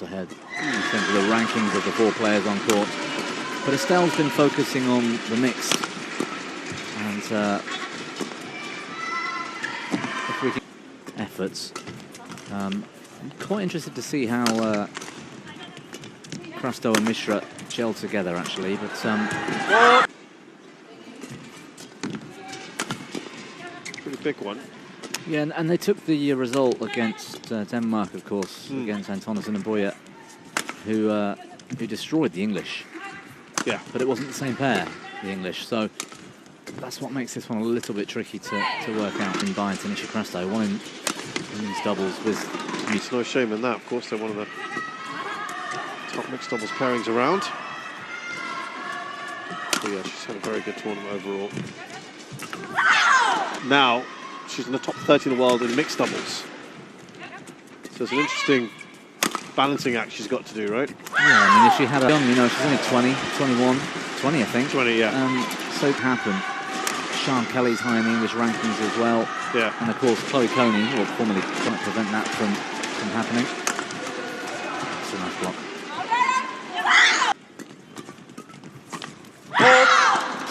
ahead in terms of the rankings of the 4 players on court. But Estelle's been focusing on the mixed. And if we can efforts, I'm quite interested to see how Crasto and Mishra gel together, actually. But pretty big one. yeah, and they took the result against Denmark, of course, against Antonsen and Boyer, who destroyed the English. Yeah, but it wasn't the same pair, the English. So that's what makes this one a little bit tricky to work out in by Tanisha Crasto. One in these doubles with. It's no shame in that. Of course, they're one of the top mixed doubles pairings around. But yeah, she's had a very good tournament overall. Now, she's in the top 30 in the world in mixed doubles. So it's an interesting balancing act she's got to do, right? Yeah, I mean, if she had a young, you know, she's only 20, 21, 20, I think. 20, yeah. So it happened. Sian Kelly's high in the English rankings as well. Yeah. And of course, Chloe Coney will formally try to prevent that from happening. It's a nice block.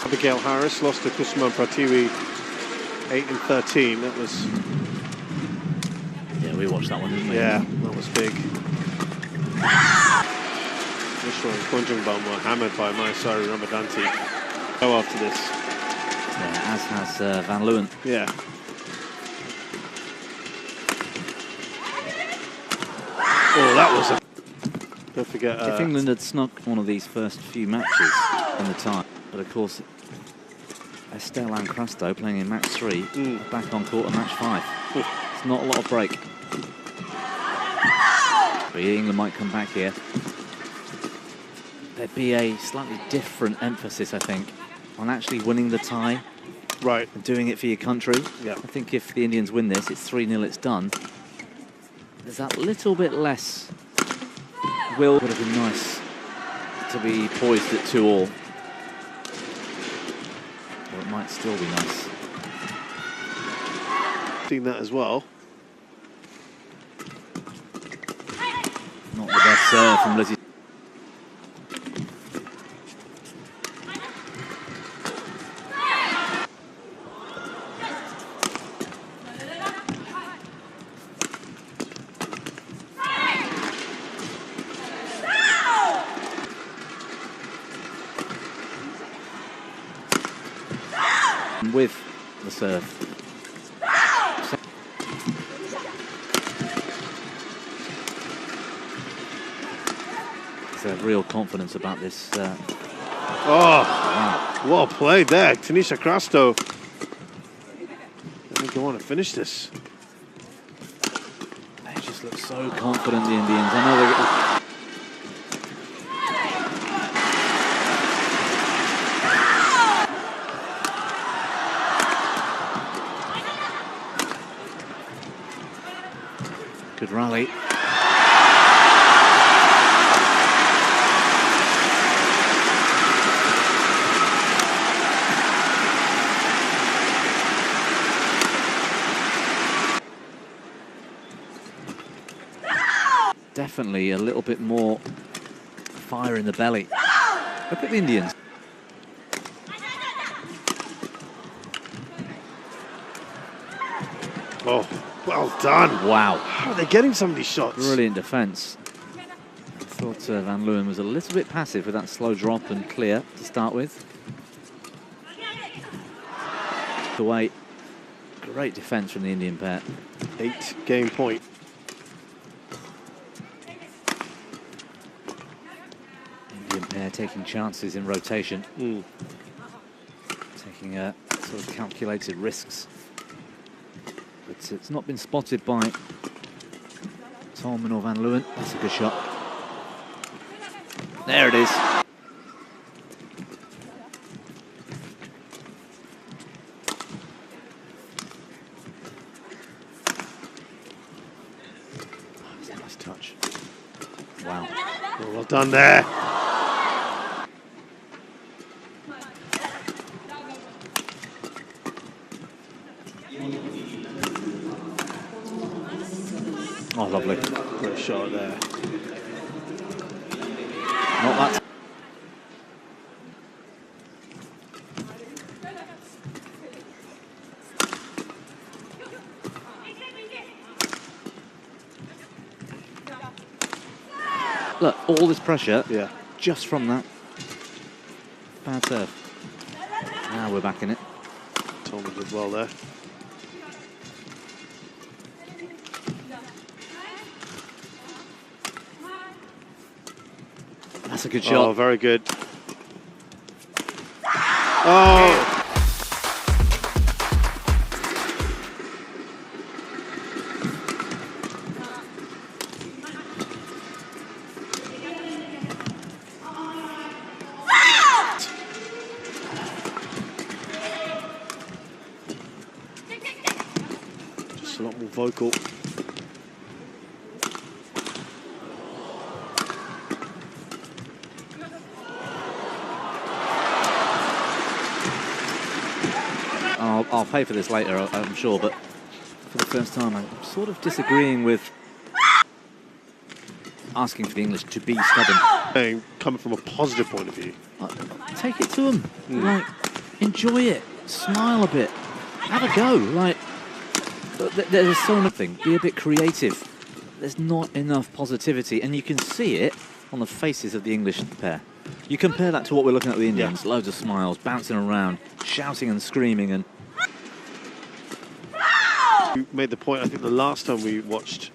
Abigail Harris lost to Kusuma Pratiwi 8-13. That was. Yeah, we watched that one, didn't we? Yeah, that was big. Mishra and Konjungbam were hammered by Maisari Ramadanti. Go after this. Yeah, as has Van Leeuwen. Yeah. Oh, that was a... Don't forget... if England had snuck one of these first few matches in the tie, but of course, Estelle and Crasto playing in match 3, back on court in match 5. It's not a lot of break. But England might come back here. There'd be a slightly different emphasis, I think, on actually winning the tie. Right. And doing it for your country. Yeah. I think if the Indians win this, it's 3-0, it's done. There's that little bit less will. Would have been nice to be poised at 2-all. Or it might still be nice. Seen that as well. Not the best serve from Lizzie. With the serve. There's real confidence about this. Wow. Well played there, Tanisha Crasto. They go on and finish this. They just look so confident, the Indians. I know they're. Good rally. Definitely a little bit more fire in the belly. Look at the Indians. Oh, well done. Wow. How are they getting some of these shots? Brilliant defence. I thought Van Leeuwen was a little bit passive with that slow drop and clear to start with. Away. Great defence from the Indian pair. 8 game point. Indian pair taking chances in rotation. Taking sort of calculated risks. But it's not been spotted by Tolman or Van Leeuwen. That's a good shot. There it is. That's a nice touch. Wow. Oh, well done there. Oh, lovely. Great shot there. look, all this pressure just from that bad serve. Now we're back in it. Tolman did well there. That's a good shot. Oh, very good. Oh! Just a lot more vocal. I'll pay for this later, I'm sure, but for the first time I'm sort of disagreeing with asking for the English to be stubborn. Coming from a positive point of view. Take it to them. Like, enjoy it. Smile a bit. Have a go. Like, there's so nothing. Be a bit creative. There's not enough positivity, and you can see it on the faces of the English pair. You compare that to what we're looking at with the Indians. Loads of smiles, bouncing around, shouting and screaming, and you made the point, I think the last time we watched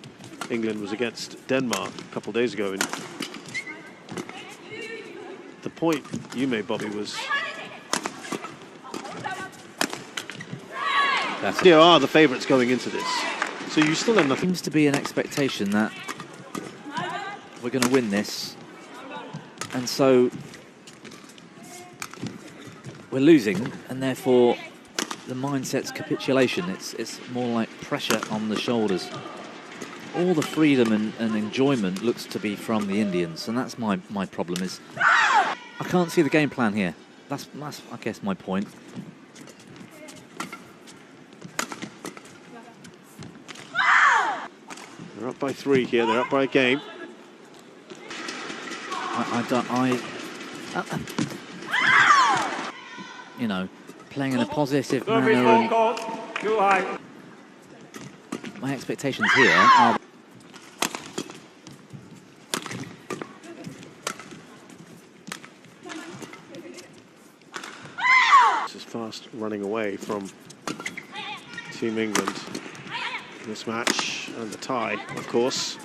England was against Denmark a couple of days ago. And the point you made, Bobby, was they are the favourites going into this. So you still have nothing. Seems to be an expectation that we're going to win this. And so we're losing, and therefore the mindset's capitulation. It's more like pressure on the shoulders. All the freedom and enjoyment looks to be from the Indians, and that's my problem. Is I can't see the game plan here. That's I guess my point. They're up by 3 here. They're up by a game. You know, playing in a positive manner. And my expectations here are. This is fast running away from Team England. This match and the tie, of course.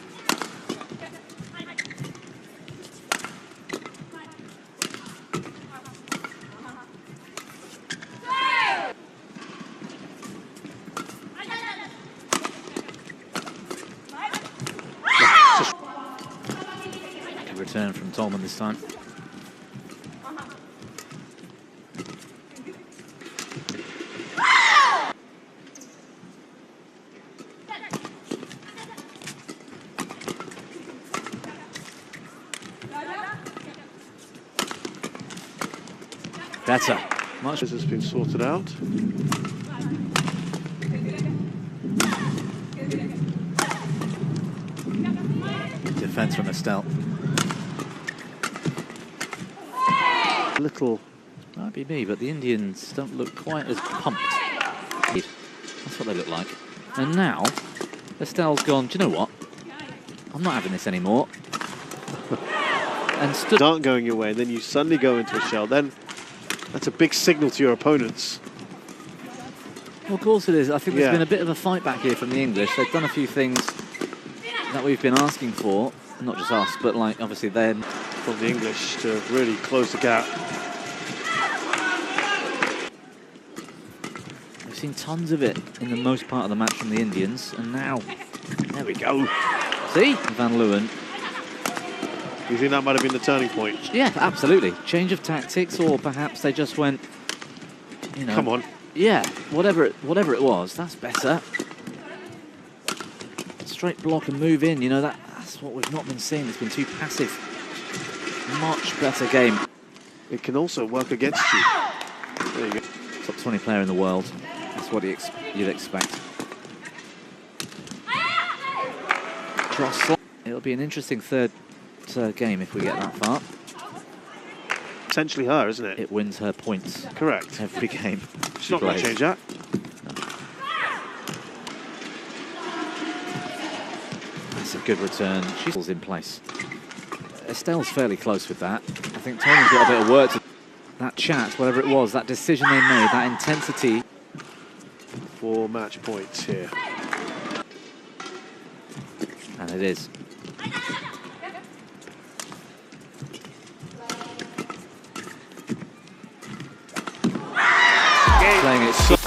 Good return from Tolman this time. Better. Much as has been sorted out. Defense from Estelle. Little. Might be me, but the Indians don't look quite as pumped. That's what they look like. And now, Estelle's gone, do you know what? I'm not having this anymore. And stood. Aren't going your way, and then you suddenly go into a shell. Then that's a big signal to your opponents. Well, of course it is. I think there's been a bit of a fight back here from the English. They've done a few things that we've been asking for. Not just us, but like obviously them. From the English to really close the gap. We've seen tons of it in the most part of the match from the Indians. And now, there we go. See? Van Leeuwen. You think that might have been the turning point? Yeah, absolutely. Change of tactics, or perhaps they just went, you know. Come on. Yeah, whatever it was, that's better. Straight block and move in, you know, that's what we've not been seeing. It's been too passive. Much better game. It can also work against you. There you go. Top 20 player in the world. That's what you'd expect. Cross. It'll be an interesting third game if we get that far. Essentially her, isn't it? It wins her points. Correct. Every game. She's not going to change that. That's a good return. She's in place. Estelle's fairly close with that. I think Tolman's got a bit of work to... That chat, whatever it was, that decision they made, that intensity. 4 match points here. And it is. Playing it so